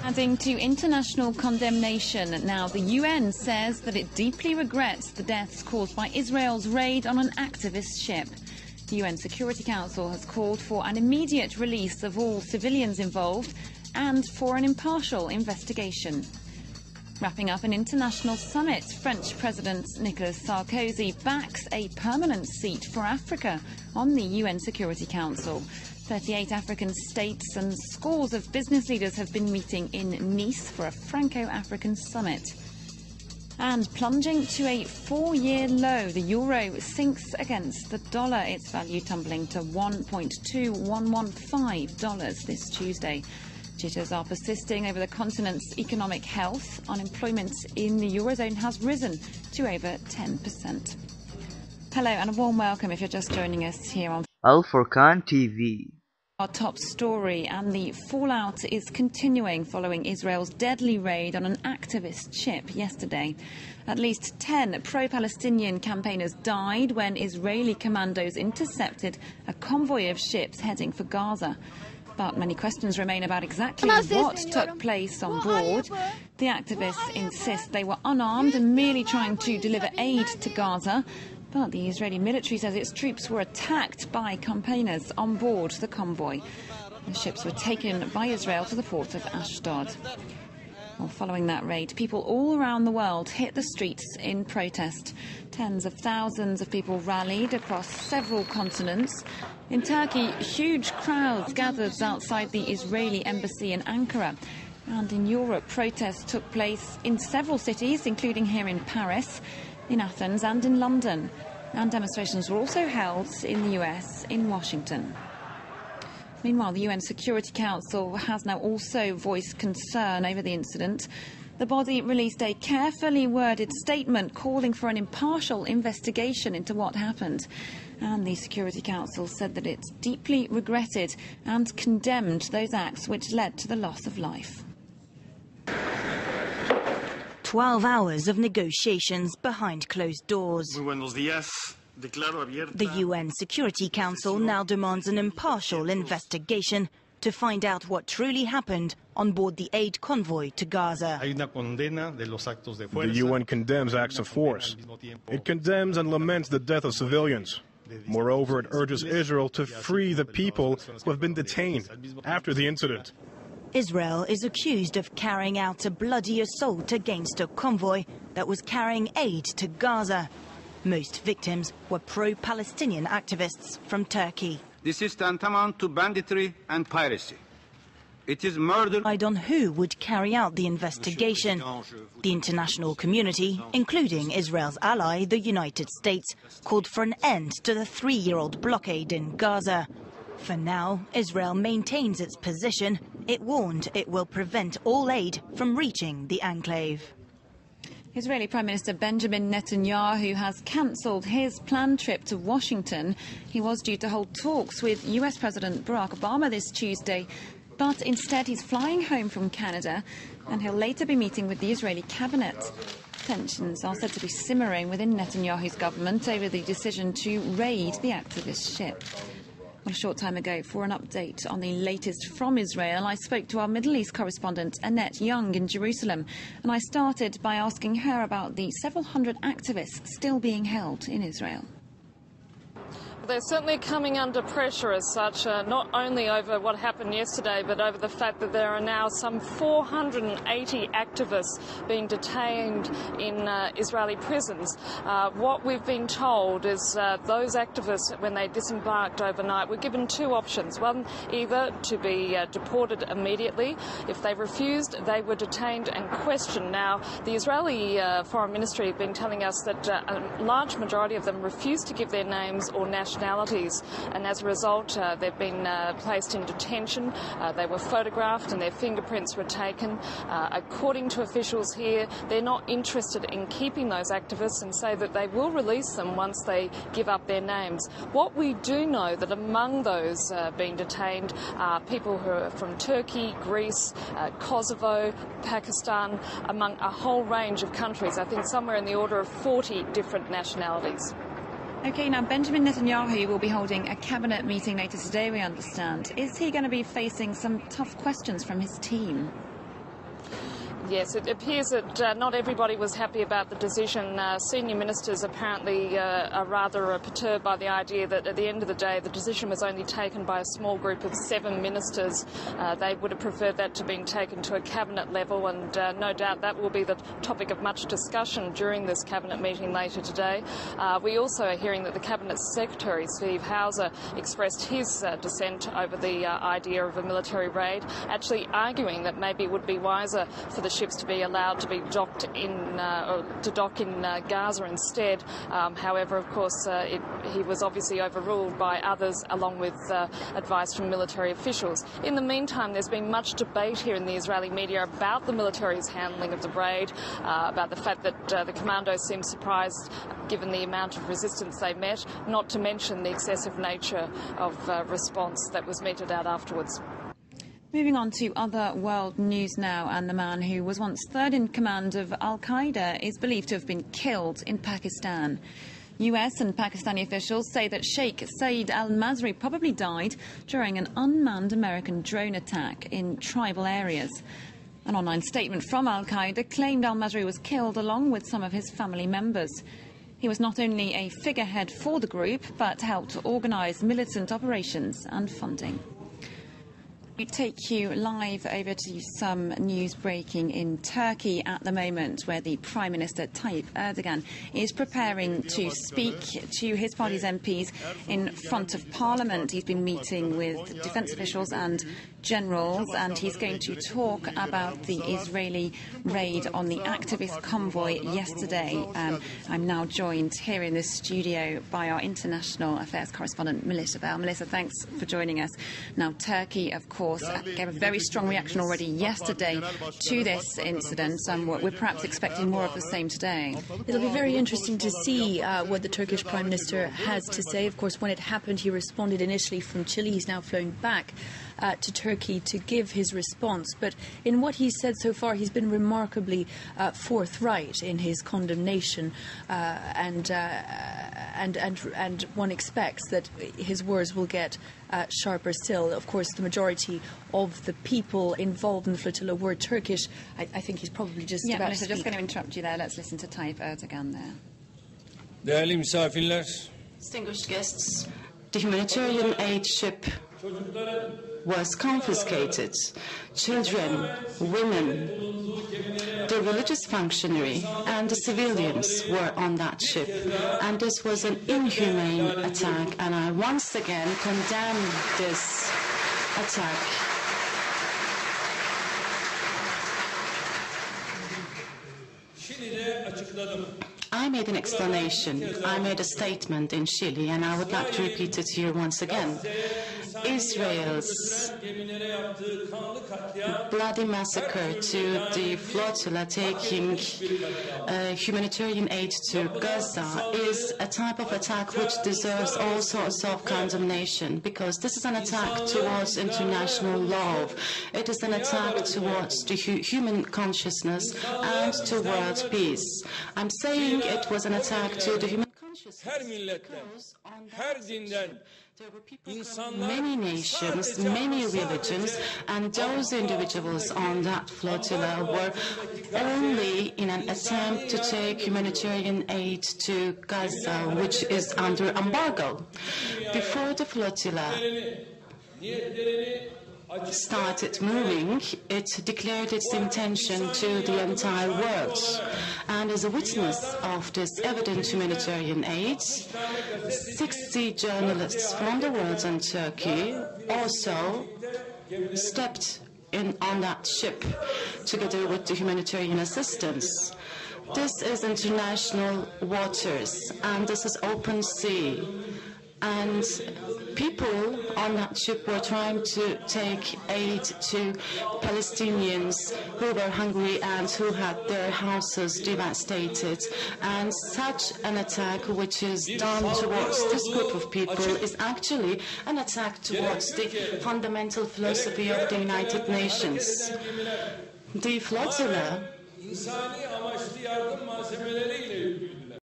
Adding to international condemnation, now the UN says that it deeply regrets the deaths caused by Israel's raid on an activist ship. The UN Security Council has called for an immediate release of all civilians involved and for an impartial investigation. Wrapping up an international summit, French President Nicolas Sarkozy backs a permanent seat for Africa on the UN Security Council. 38 African states and scores of business leaders have been meeting in Nice for a Franco-African summit. And plunging to a 4-year low, the euro sinks against the dollar, its value tumbling to $1.2115 this Tuesday. Jitters are persisting over the continent's economic health. Unemployment in the Eurozone has risen to over 10%. Hello and a warm welcome if you're just joining us here on Al Furqan TV. Our top story, and the fallout is continuing following Israel's deadly raid on an activist ship yesterday. At least 10 pro-Palestinian campaigners died when Israeli commandos intercepted a convoy of ships heading for Gaza. But many questions remain about exactly what took place on board. The activists insist they were unarmed and merely trying to deliver aid to Gaza. But the Israeli military says its troops were attacked by campaigners on board the convoy. The ships were taken by Israel to the port of Ashdod. Well, following that raid, people all around the world hit the streets in protest. Tens of thousands of people rallied across several continents. In Turkey, huge crowds gathered outside the Israeli embassy in Ankara. And in Europe, protests took place in several cities, including here in Paris, in Athens and in London. And demonstrations were also held in the US, in Washington. Meanwhile, the UN Security Council has now also voiced concern over the incident. The body released a carefully worded statement calling for an impartial investigation into what happened. And the Security Council said that it deeply regretted and condemned those acts which led to the loss of life. 12 hours of negotiations behind closed doors. The UN Security Council now demands an impartial investigation to find out what truly happened on board the aid convoy to Gaza. The UN condemns acts of force. It condemns and laments the death of civilians. Moreover, it urges Israel to free the people who have been detained after the incident. Israel is accused of carrying out a bloody assault against a convoy that was carrying aid to Gaza. Most victims were pro-Palestinian activists from Turkey. This is tantamount to banditry and piracy. It is murder. On who would carry out the investigation. The international community, including Israel's ally, the United States, called for an end to the 3-year-old blockade in Gaza. For now, Israel maintains its position. It warned it will prevent all aid from reaching the enclave. Israeli Prime Minister Benjamin Netanyahu has cancelled his planned trip to Washington. He was due to hold talks with US President Barack Obama this Tuesday, but instead he's flying home from Canada, and he'll later be meeting with the Israeli cabinet. Tensions are said to be simmering within Netanyahu's government over the decision to raid the activist ship. Well, a short time ago, for an update on the latest from Israel, I spoke to our Middle East correspondent Annette Young in Jerusalem, and I started by asking her about the several hundred activists still being held in Israel. They're certainly coming under pressure as such, not only over what happened yesterday, but over the fact that there are now some 480 activists being detained in Israeli prisons. What we've been told is those activists, when they disembarked overnight, were given two options. One, either to be deported immediately. If they refused, they were detained and questioned. Now, the Israeli Foreign Ministry have been telling us that a large majority of them refused to give their names or nationalities, and as a result they've been placed in detention. They were photographed and their fingerprints were taken. According to officials here, they're not interested in keeping those activists and say that they will release them once they give up their names. What we do know that among those being detained are people who are from Turkey, Greece, Kosovo, Pakistan, among a whole range of countries. I think somewhere in the order of 40 different nationalities. OK, now Benjamin Netanyahu will be holding a cabinet meeting later today, we understand. Is he going to be facing some tough questions from his team? Yes, it appears that not everybody was happy about the decision. Senior ministers apparently are rather perturbed by the idea that at the end of the day the decision was only taken by a small group of 7 ministers. They would have preferred that to being taken to a cabinet level, and no doubt that will be the topic of much discussion during this cabinet meeting later today. We also are hearing that the Cabinet Secretary, Steve Hauser, expressed his dissent over the idea of a military raid, actually arguing that maybe it would be wiser for the ships to be allowed to be docked in, or to dock in Gaza instead. However, of course, he was obviously overruled by others, along with advice from military officials. In the meantime, there's been much debate here in the Israeli media about the military's handling of the raid, about the fact that the commandos seemed surprised given the amount of resistance they met, not to mention the excessive nature of response that was meted out afterwards. Moving on to other world news now, and the man who was once third in command of Al-Qaeda is believed to have been killed in Pakistan. US and Pakistani officials say that Sheikh Saeed al-Masri probably died during an unmanned American drone attack in tribal areas. An online statement from Al-Qaeda claimed al-Masri was killed along with some of his family members. He was not only a figurehead for the group, but helped organise militant operations and funding. We take you live over to some news breaking in Turkey at the moment, where the Prime Minister Tayyip Erdogan is preparing to speak to his party's MPs in front of Parliament. He's been meeting with defence officials and generals, and he's going to talk about the Israeli raid on the activist convoy yesterday. I'm now joined here in the studio by our international affairs correspondent, News-Irael. Melissa, thanks for joining us. Now, Turkey, of course, gave a very strong reaction already yesterday to this incident. We're perhaps expecting more of the same today. It'll be very interesting to see what the Turkish Prime Minister has to say. Of course, when it happened, he responded initially from Chile. He's now flown back to Turkey to give his response. But in what he's said so far, he's been remarkably forthright in his condemnation, and one expects that his words will get sharper still. Of course, the majority of the people involved in the flotilla were Turkish. I think he's probably just about to speak. Just going to interrupt you there. Let's listen to Tayyip Erdogan there. Değerli misafirler, distinguished guests, the humanitarian aid ship was confiscated. Children, women, the religious functionary and the civilians were on that ship. And this was an inhumane attack, and I once again condemn this attack. I made an explanation, I made a statement in Chile, and I would like to repeat it here once again. Israel's bloody massacre to the flotilla taking humanitarian aid to Gaza is a type of attack which deserves all sorts of condemnation, because this is an attack towards international law. It is an attack towards the human consciousness and to world peace. I'm saying it was an attack to the human consciousness because on that there were people from many nations, many religions, and those individuals on that flotilla were only in an attempt to take humanitarian aid to Gaza, which is under embargo. Before the flotilla started moving, it declared its intention to the entire world. And as a witness of this evident humanitarian aid, 60 journalists from the world and Turkey also stepped in on that ship together with the humanitarian assistance. This is international waters, and this is open sea. And people on that ship were trying to take aid to Palestinians who were hungry and who had their houses devastated. And such an attack which is done towards this group of people is actually an attack towards the fundamental philosophy of the United Nations. The flotilla